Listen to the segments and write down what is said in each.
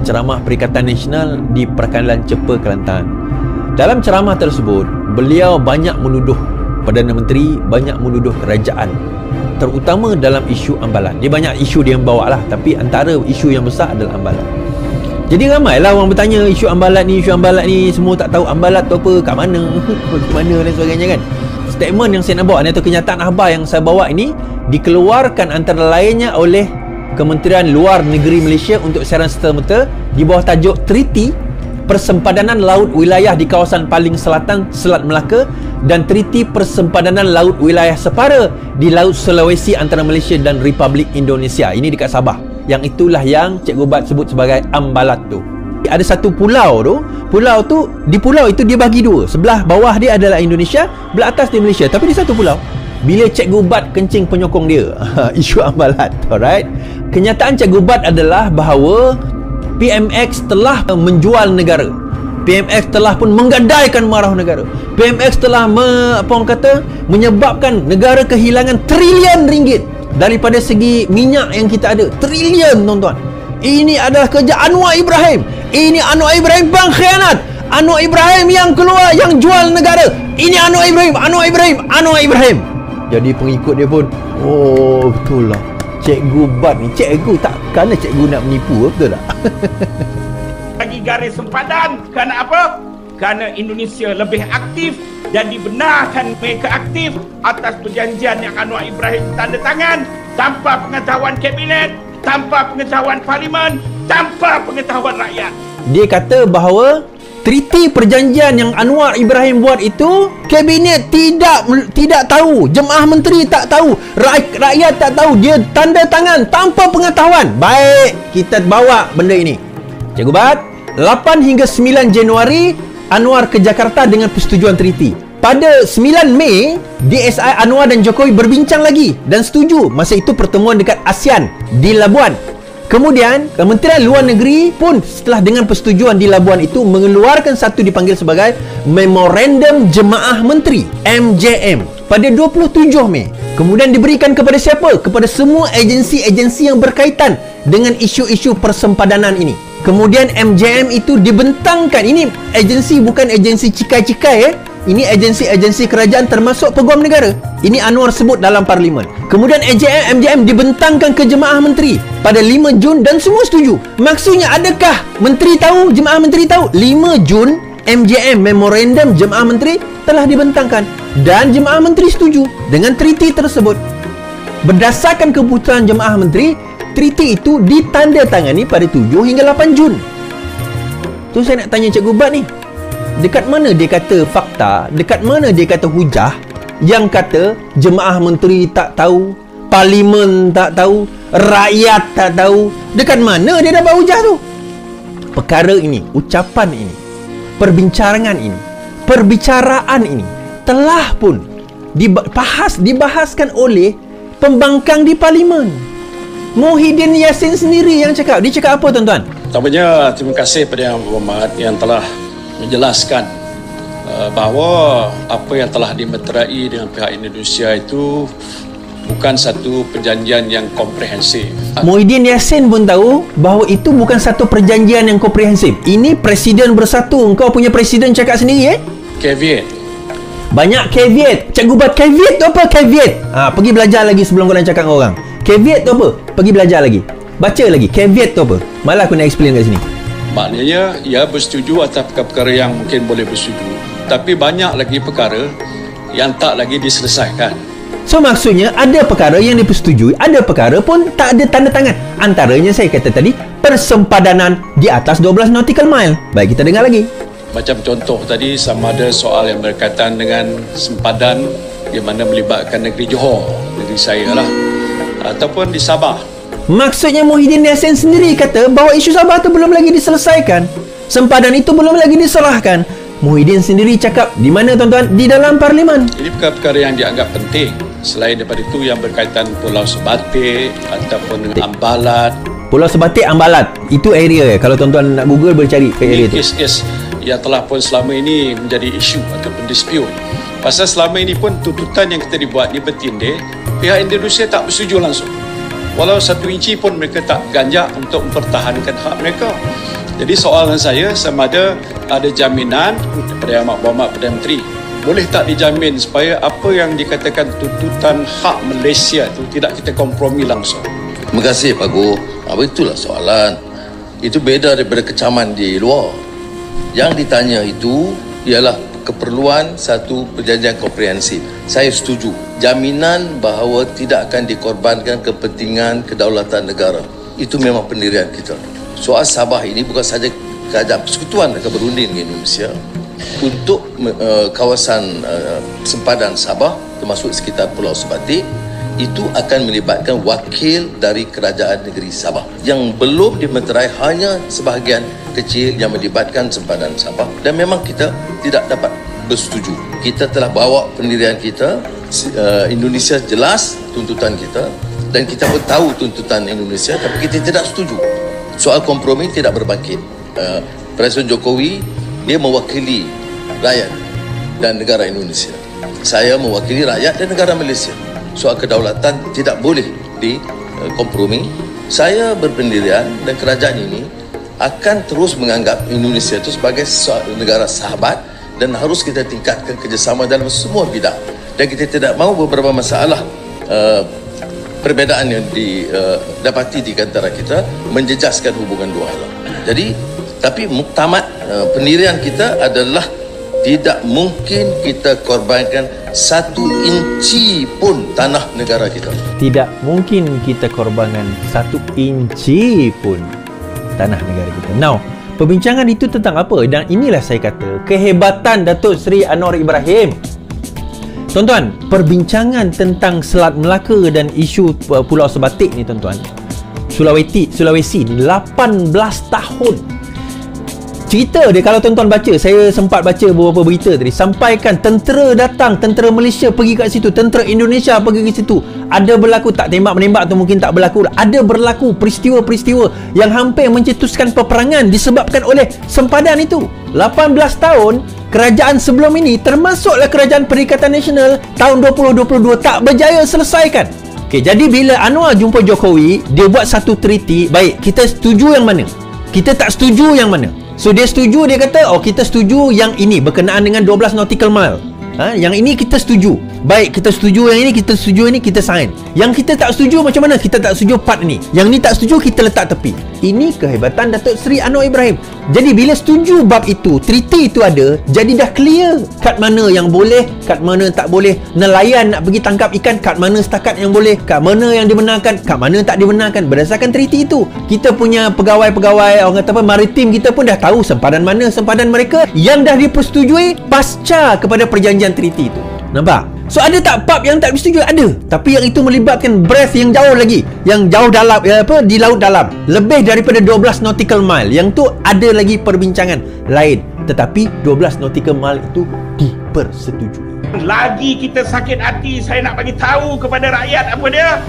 ceramah Perikatan Nasional di Perkandan Cepa, Kelantan. Dalam ceramah tersebut, beliau banyak menuduh Perdana Menteri, banyak menuduh kerajaan, terutama dalam isu ambalan. Dia banyak isu dia yang bawa lah, tapi antara isu yang besar adalah ambalan. Jadi ramailah orang bertanya, isu ambalat ni semua tak tahu ambalat tu apa, kat mana, bagaimana dan sebagainya kan. Statement yang saya nak bawa ni, atau kenyataan akhbar yang saya bawa ini dikeluarkan antara lainnya oleh Kementerian Luar Negeri Malaysia untuk siaran serta-merta di bawah tajuk Treaty Persempadanan Laut Wilayah di Kawasan Paling Selatan Selat Melaka dan Treaty Persempadanan Laut Wilayah Separa di Laut Sulawesi antara Malaysia dan Republik Indonesia. Ini dekat Sabah. Yang itulah yang Cikgu Bat sebut sebagai ambalat tu. Ada satu pulau tu, di pulau itu dia bagi dua. Sebelah bawah dia adalah Indonesia, belah atas dia Malaysia. Tapi di satu pulau, bila Cikgu Bat kencing penyokong dia, isu ambalat, alright. Kenyataan Cikgu Bat adalah bahawa PMX telah menjual negara. PMX telah pun menggadaikan marah negara. PMX telah menyebabkan negara kehilangan trilion ringgit daripada segi minyak yang kita ada. Trilion, tuan-tuan. Ini adalah kerja Anwar Ibrahim. Ini Anwar Ibrahim pengkhianat. Anwar Ibrahim yang keluar, yang jual negara. Ini Anwar Ibrahim. Jadi pengikut dia pun, oh betul lah, Cikgu Bat ni, cikgu tak, kerana cikgu nak menipu, betul tak? Bagi garis sempadan, kerana apa? Kerana Indonesia lebih aktif dan dibenarkan mereka aktif atas perjanjian yang Anwar Ibrahim tanda tangan tanpa pengetahuan kabinet, tanpa pengetahuan parlimen, tanpa pengetahuan rakyat. Dia kata bahawa treaty perjanjian yang Anwar Ibrahim buat itu, kabinet tidak tahu, jemaah menteri tak tahu, rakyat tak tahu, dia tanda tangan tanpa pengetahuan. Baik, kita bawa benda ini. Cikgu Bat, 8 hingga 9 Januari Anwar ke Jakarta dengan persetujuan treaty. Pada 9 Mei, DSI Anwar dan Jokowi berbincang lagi dan setuju. Masa itu pertemuan dekat ASEAN di Labuan. Kemudian, Kementerian Luar Negeri pun setelah dengan persetujuan di Labuan itu mengeluarkan satu dipanggil sebagai Memorandum Jemaah Menteri, MJM, pada 27 Mei. Kemudian diberikan kepada siapa? Kepada semua agensi-agensi yang berkaitan dengan isu-isu persempadanan ini. Kemudian MJM itu dibentangkan. Ini agensi, bukan agensi cikai-cikai Ini agensi-agensi kerajaan termasuk Peguam Negara. Ini Anwar sebut dalam Parlimen. Kemudian MJM dibentangkan ke Jemaah Menteri pada 5 Jun dan semua setuju. Maksudnya adakah Menteri tahu, Jemaah Menteri tahu? 5 Jun MJM, Memorandum Jemaah Menteri telah dibentangkan dan Jemaah Menteri setuju dengan treaty tersebut. Berdasarkan keputusan Jemaah Menteri, treaty itu ditandatangani pada 7 hingga 8 Jun. Tu saya nak tanya Cikgu Bat ni, dekat mana dia kata fakta, dekat mana dia kata hujah yang kata Jemaah Menteri tak tahu, Parlimen tak tahu, rakyat tak tahu? Dekat mana dia dapat hujah tu? Perkara ini, ucapan ini, perbincangan ini, perbicaraan ini telah pun dibahaskan oleh pembangkang di Parlimen. Muhyiddin Yassin sendiri yang cakap. Dia cakap apa, tuan-tuan? Pertamanya, terima kasih kepada Yang Berhormat yang telah menjelaskan bahawa apa yang telah dimeterai dengan pihak Indonesia itu bukan satu perjanjian yang komprehensif. Muhyiddin Yassin pun tahu bahawa itu bukan satu perjanjian yang komprehensif. Ini Presiden bersatu. Engkau punya Presiden cakap sendiri, Caveat. Banyak caveat. Cikgu Bat, caveat tu apa? Caveat. Pergi belajar lagi sebelum kau nak cakap dengan orang. Caveat tu apa? Pergi belajar lagi. Baca lagi. Caveat tu apa? Malah aku nak explain kat sini. Maknanya, ia bersetuju atas perkara-perkara yang mungkin boleh bersetuju. Tapi banyak lagi perkara yang tak lagi diselesaikan. So, maksudnya ada perkara yang dipersetujui, ada perkara pun tak ada tanda tangan. Antaranya saya kata tadi, persempadanan di atas 12 nautical mile. Baik, kita dengar lagi. Macam contoh tadi, sama ada soal yang berkaitan dengan sempadan di mana melibatkan negeri Johor, negeri saya lah, ataupun di Sabah. Maksudnya Muhyiddin Yassin sendiri kata bahawa isu Sabah tu belum lagi diselesaikan. Sempadan itu belum lagi diserahkan. Muhyiddin sendiri cakap di mana, tuan-tuan? Di dalam Parlimen. Ini perkara-perkara yang dianggap penting. Selain daripada itu yang berkaitan Pulau Sebatik ataupun dengan Ambalat. Pulau Sebatik, Ambalat, itu area. Kalau tuan-tuan nak Google boleh cari area tu. Kes-kes yang telah pun selama ini menjadi isu ataupun dispute. Pasal selama ini pun tuntutan yang kita dibuat di bertindih, pihak Indonesia tak bersetuju langsung. walau 1 inci pun mereka tak ganjak untuk mempertahankan hak mereka. Jadi soalan saya, sama ada jaminan daripada Amat Berhormat Perdana Menteri, boleh tak dijamin supaya apa yang dikatakan tuntutan hak Malaysia itu tidak kita kompromi langsung? Terima kasih Pak Gu. Itulah soalan. Itu beda daripada kecaman di luar. Yang ditanya itu ialah keperluan satu perjanjian komprehensif. Saya setuju. Jaminan bahawa tidak akan dikorbankan kepentingan kedaulatan negara. Itu memang pendirian kita. Soal Sabah ini bukan saja kerajaan persekutuan akan berunding dengan Indonesia untuk kawasan sempadan Sabah termasuk sekitar Pulau Sebatik. Itu akan melibatkan wakil dari kerajaan negeri Sabah yang belum dimeterai, hanya sebahagian kecil yang melibatkan sempadan Sabah, dan memang kita tidak dapat bersetuju. Kita telah bawa pendirian kita, Indonesia jelas tuntutan kita dan kita pun tahu tuntutan Indonesia, tapi kita tidak setuju. Soal kompromi tidak berbangkit. Presiden Jokowi dia mewakili rakyat dan negara Indonesia. Saya mewakili rakyat dan negara Malaysia. Soal kedaulatan tidak boleh dikompromi. Saya berpendirian dan kerajaan ini akan terus menganggap Indonesia itu sebagai negara sahabat dan harus kita tingkatkan kerjasama dalam semua bidang. Dan kita tidak mahu beberapa masalah perbezaan yang didapati di antara kita menjejaskan hubungan dua alam. Jadi, tapi muktamad pendirian kita adalah tidak mungkin kita korbankan 1 inci pun tanah negara kita. Tidak mungkin kita korbankan 1 inci pun tanah negara kita. Now, perbincangan itu tentang apa? Dan inilah saya kata kehebatan Datuk Seri Anwar Ibrahim. Tuan-tuan, perbincangan tentang Selat Melaka dan isu Pulau Sebatik ni tuan-tuan, Sulawesi 18 tahun. Cerita dia, kalau tuan-tuan baca, saya sempat baca beberapa berita tadi, sampaikan tentera datang, tentera Malaysia pergi kat situ, tentera Indonesia pergi ke situ. Ada berlaku, tak tembak-menembak tu mungkin tak berlaku, ada berlaku peristiwa-peristiwa yang hampir mencetuskan peperangan disebabkan oleh sempadan itu. 18 tahun kerajaan sebelum ini, termasuklah Kerajaan Perikatan Nasional tahun 2022, tak berjaya selesaikan. Okey, jadi bila Anwar jumpa Jokowi, dia buat satu treaty, baik, kita setuju yang mana? Kita tak setuju yang mana? So dia setuju, dia kata, oh kita setuju yang ini berkenaan dengan 12 nautical mile. Yang ini kita setuju. Baik, kita setuju yang ini, kita setuju ini, kita sign. Yang kita tak setuju macam mana? Kita tak setuju part ni. Yang ni tak setuju, kita letak tepi. Ini kehebatan Datuk Seri Anwar Ibrahim. Jadi bila setuju bab itu, treaty itu ada, jadi dah clear kat mana yang boleh, kat mana tak boleh. Nelayan nak pergi tangkap ikan, kat mana setakat yang boleh, kat mana yang dibenarkan, kat mana tak dibenarkan, berdasarkan treaty itu. Kita punya pegawai-pegawai, orang kata apa, maritim kita pun dah tahu sempadan mana sempadan mereka yang dah dipersetujui pasca kepada perjanjian treaty itu. Nampak? So ada tak bab yang tak disetujui? Ada. Tapi yang itu melibatkan breadth yang jauh lagi, yang jauh dalam, di laut dalam, lebih daripada 12 nautical mile. Yang tu ada lagi perbincangan lain. Tetapi 12 nautical mile itu dipersetujui. Lagi kita sakit hati, saya nak bagi tahu kepada rakyat apa dia?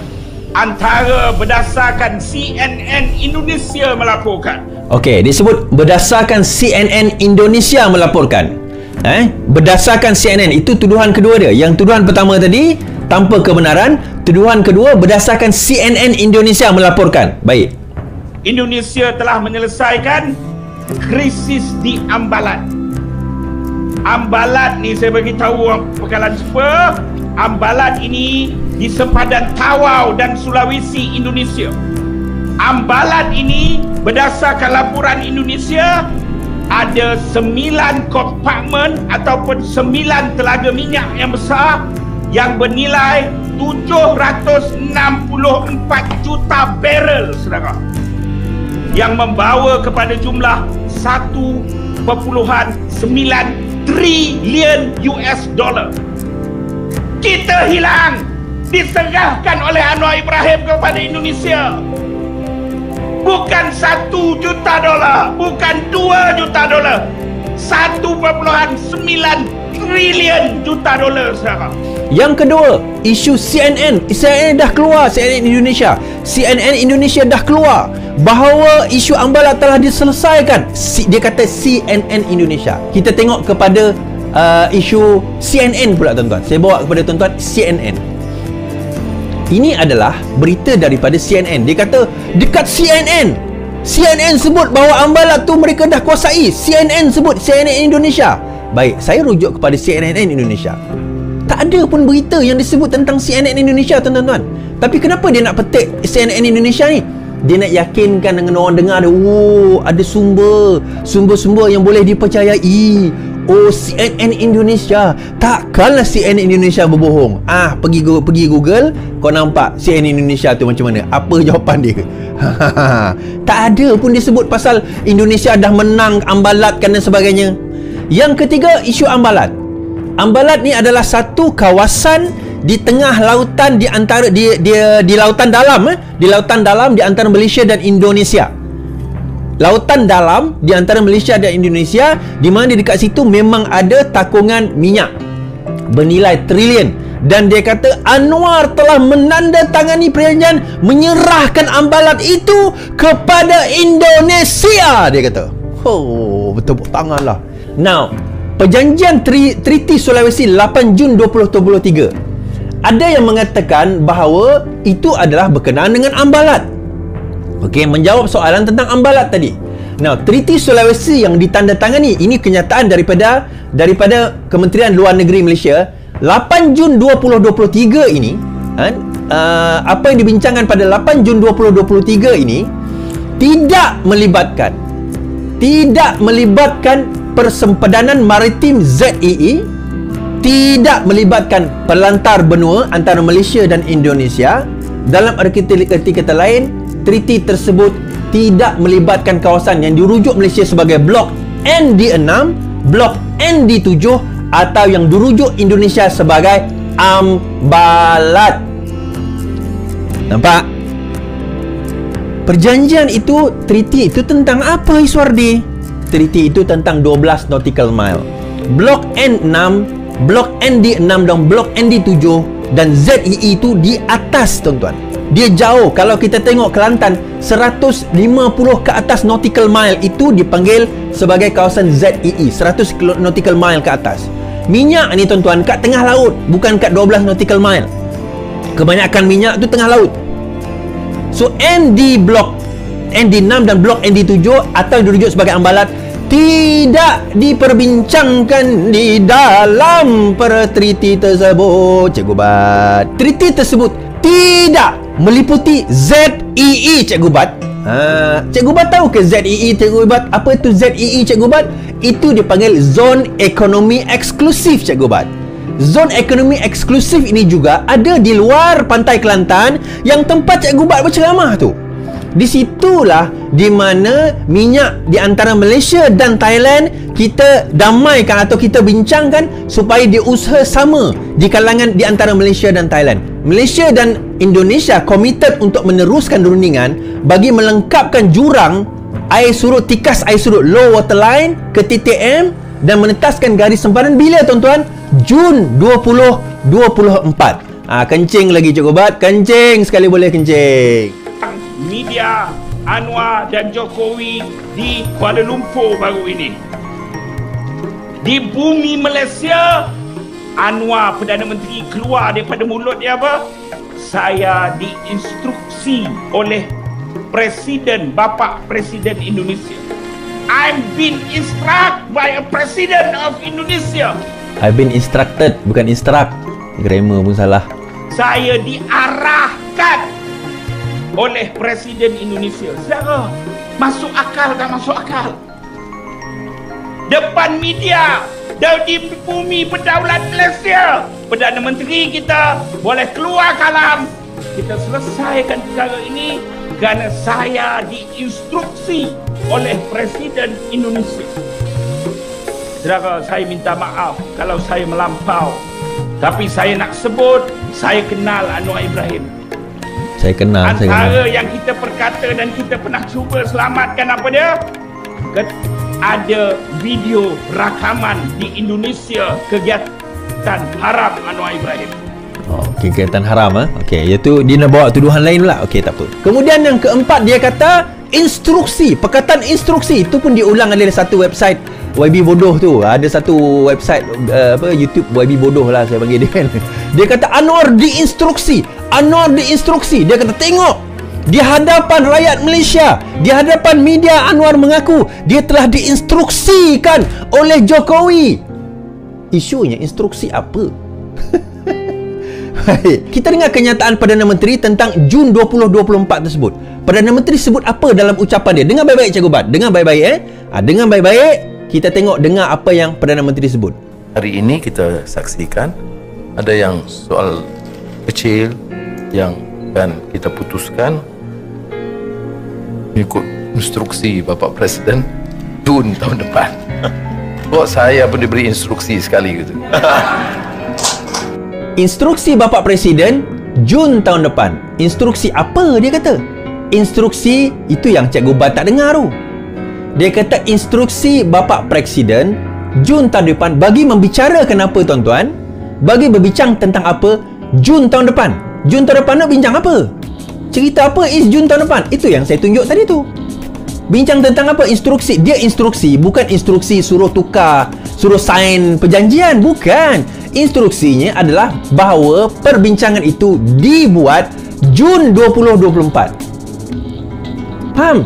Antara berdasarkan CNN Indonesia melaporkan. Okey, disebut berdasarkan CNN Indonesia melaporkan. Berdasarkan CNN, itu tuduhan kedua dia. Yang tuduhan pertama tadi tanpa kebenaran, tuduhan kedua berdasarkan CNN Indonesia melaporkan. Baik. Indonesia telah menyelesaikan krisis di Ambalat. Ambalat ni saya bagi tahu orang pekalan super, Ambalat ini di sempadan Tawau dan Sulawesi, Indonesia. Ambalat ini berdasarkan laporan Indonesia ada 9 kompartmen ataupun 9 telaga minyak yang besar yang bernilai 764 juta barrel, saudara, yang membawa kepada jumlah 1.9 trilion US dollar. Kita hilang, diserahkan oleh Anwar Ibrahim kepada Indonesia. Bukan 1 juta dolar, bukan 2 juta dolar, 1.9 trilion juta dolar, saudara. Yang kedua, isu CNN dah keluar, CNN Indonesia dah keluar bahawa isu Ambalat telah diselesaikan. Dia kata CNN Indonesia. Kita tengok kepada isu CNN pula tuan-tuan. Saya bawa kepada tuan-tuan CNN. Ini adalah berita daripada CNN. Dia kata dekat CNN sebut bahawa Ambalat tu mereka dah kuasai. CNN sebut, CNN Indonesia. Baik, saya rujuk kepada CNN Indonesia. Tak ada pun berita yang disebut tentang CNN Indonesia, tuan-tuan. Tapi kenapa dia nak petik CNN Indonesia ni? Dia nak yakinkan dengan orang dengar dia, oh, ada sumber-sumber yang boleh dipercayai. Oh, CNN Indonesia. Takkanlah CNN Indonesia berbohong. Pergi Google, kau nampak CNN Indonesia tu macam mana? Apa jawapan dia? Tak ada pun disebut pasal Indonesia dah menang Ambalat dan sebagainya. Yang ketiga, isu Ambalat. Ambalat ni adalah satu kawasan di tengah lautan, di antara di lautan dalam, di lautan dalam di antara Malaysia dan Indonesia. Lautan dalam di antara Malaysia dan Indonesia, di mana dekat situ memang ada takungan minyak bernilai trilion. Dan dia kata Anwar telah menandatangani perjanjian menyerahkan Ambalat itu kepada Indonesia, dia kata. Oh, bertepuk tangan lah. Now, perjanjian Treaty Sulawesi 8 Jun 2023, ada yang mengatakan bahawa itu adalah berkenaan dengan Ambalat. Okey, menjawab soalan tentang Ambalat tadi. Now, Treaty Sulawesi yang ditandatangani, ini kenyataan daripada Kementerian Luar Negeri Malaysia 8 Jun 2023 ini, apa yang dibincangkan pada 8 Jun 2023 ini tidak melibatkan persempadan maritim ZEE, tidak melibatkan pelantar benua antara Malaysia dan Indonesia. Dalam arti kata lain, treaty tersebut tidak melibatkan kawasan yang dirujuk Malaysia sebagai Blok ND6, Blok ND7 atau yang dirujuk Indonesia sebagai Ambalat. Nampak? Perjanjian itu, treaty itu tentang apa, Iswardi? Treaty itu tentang 12 nautical mile. Blok N6, Blok ND6 dan Blok ND7 dan ZEE itu di atas, tuan-tuan. Dia jauh. Kalau kita tengok Kelantan, 150 ke atas nautical mile itu dipanggil sebagai kawasan ZEE, 100 nautical mile ke atas. Minyak ni, tuan-tuan, kat tengah laut, bukan kat 12 nautical mile. Kebanyakan minyak tu tengah laut. So Blok ND6 dan Blok ND7 atau dirujuk sebagai Ambalat tidak diperbincangkan di dalam treaty tersebut, Cikgu Bat. Treaty tersebut tidak meliputi ZEE, Cikgu Bat. Cikgu Bat tahu ke ZEE, Cikgu Bat? Apa itu ZEE, Cikgu Bat? Itu dipanggil Zone Ekonomi Eksklusif, Cikgu Bat. Zone Ekonomi Eksklusif ini juga ada di luar pantai Kelantan yang tempat Cikgu Bat berceramah tu. Di situlah di mana minyak di antara Malaysia dan Thailand kita damaikan atau kita bincangkan supaya diusaha sama di kalangan di antara Malaysia dan Thailand. Malaysia dan Indonesia komited untuk meneruskan rundingan bagi melengkapkan jurang air surut, tikas air surut low water line ke titik M dan menetaskan garis sempadan bila, tuan-tuan? Jun 2024. Kencing lagi, Cikgu Bat. Kencing sekali boleh kencing. Media Anwar dan Jokowi di Kuala Lumpur baru ini. Di bumi Malaysia, Anwar Perdana Menteri keluar daripada mulut dia apa? Saya diinstruksi oleh Presiden, Bapa Presiden Indonesia. I've been instructed by a President of Indonesia. I've been instructed, bukan instruct. Grammar pun salah. Saya diarahkan oleh Presiden Indonesia. Saudara, masuk akal tak masuk akal? Depan media, di bumi berdaulat Malaysia, Perdana Menteri kita boleh keluar kalam. Kita selesaikan perkara ini kerana saya diinstruksi oleh Presiden Indonesia. Saudara, saya minta maaf kalau saya melampau. Tapi saya nak sebut, saya kenal Anwar Ibrahim. Saya kenal. Antara yang kita perkata dan kita pernah cuba selamatkan apa dia? Ada video rakaman di Indonesia kegiatan haram Anwar Ibrahim. Kegiatan haram, Okey, iaitu dia nak bawa tuduhan lain pula. Okey, tak apa. Kemudian yang keempat, dia kata instruksi, perkataan instruksi itu pun diulang oleh satu website YB Bodoh tu. Ada satu website YouTube YB Bodoh lah saya panggil dia kan. Dia kata Anwar diinstruksi Anwar diinstruksi. Dia kata, tengok, di hadapan rakyat Malaysia, di hadapan media, Anwar mengaku dia telah diinstruksikan oleh Jokowi. Isunya instruksi apa? Kita dengar kenyataan Perdana Menteri tentang Jun 2024 tersebut. Perdana Menteri sebut apa dalam ucapan dia? Dengar baik-baik Cikgu Bat. Dengar baik-baik dengar baik-baik. Kita tengok, dengar apa yang Perdana Menteri sebut. Hari ini kita saksikan ada yang soal kecil yang kan kita putuskan ikut instruksi Bapak Presiden Jun tahun depan. Kok saya pun diberi instruksi sekali gitu. Instruksi Bapak Presiden Jun tahun depan. Instruksi apa dia kata? Instruksi itu yang Cikgu Bat tak dengar tu. Dia kata instruksi Bapak Presiden Jun tahun depan bagi membicarakan apa tuan-tuan? Bagi berbincang tentang apa? Jun tahun depan. Jun tahun depan nak bincang apa? Cerita apa is Jun tahun depan? Itu yang saya tunjuk tadi tu. Bincang tentang apa? Instruksi. Dia instruksi, bukan instruksi suruh tukar, suruh sign perjanjian, bukan. Instruksinya adalah bahawa perbincangan itu dibuat Jun 2024. Faham?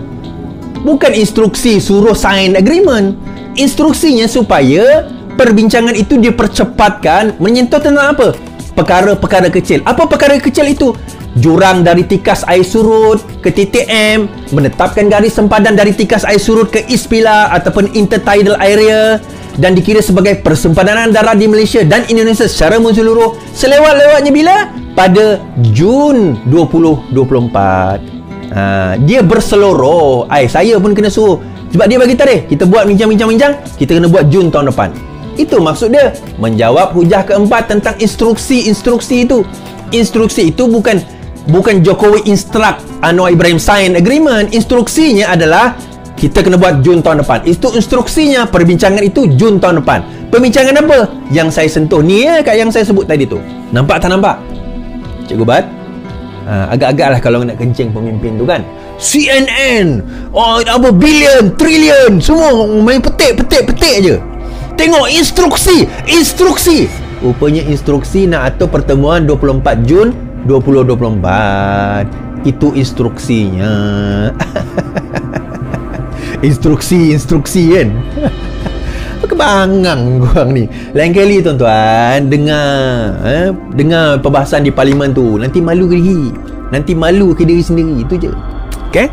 Bukan instruksi suruh sign agreement. Instruksinya supaya perbincangan itu dipercepatkan menyentuh tentang apa? Perkara-perkara kecil. Apa perkara kecil itu? Jurang dari tikas air surut ke titik M, menetapkan garis sempadan dari tikas air surut ke East Pillar ataupun intertidal area dan dikira sebagai persempadan darat di Malaysia dan Indonesia secara menyeluruh selewat-lewatnya bila? Pada Jun 2024. Dia berseluruh. Saya pun kena suruh. Sebab dia bagi tarikh, kita buat bincang-bincang, kita kena buat Jun tahun depan. Itu maksud dia. Menjawab hujah keempat tentang instruksi-instruksi itu. Instruksi itu bukan Jokowi instruct Anwar Ibrahim sign agreement. Instruksinya adalah kita kena buat Jun tahun depan. Itu instruksinya. Perbincangan itu Jun tahun depan. Perbincangan apa? Yang saya sentuh ni kat yang saya sebut tadi tu. Nampak tak nampak? Cikgu Bat? Agak-agak lah kalau nak kencing pemimpin tu kan. CNN, apa bilion, trilion, semua main petik je. Tengok instruksi. Rupanya instruksi nak atur pertemuan 24 Jun 2024. Itu instruksinya. Instruksi kan. Kebangang korang ni. Lain kali tuan-tuan dengar perbahasan di parlimen tu, nanti malu ke diri sendiri. Itu je. Okay?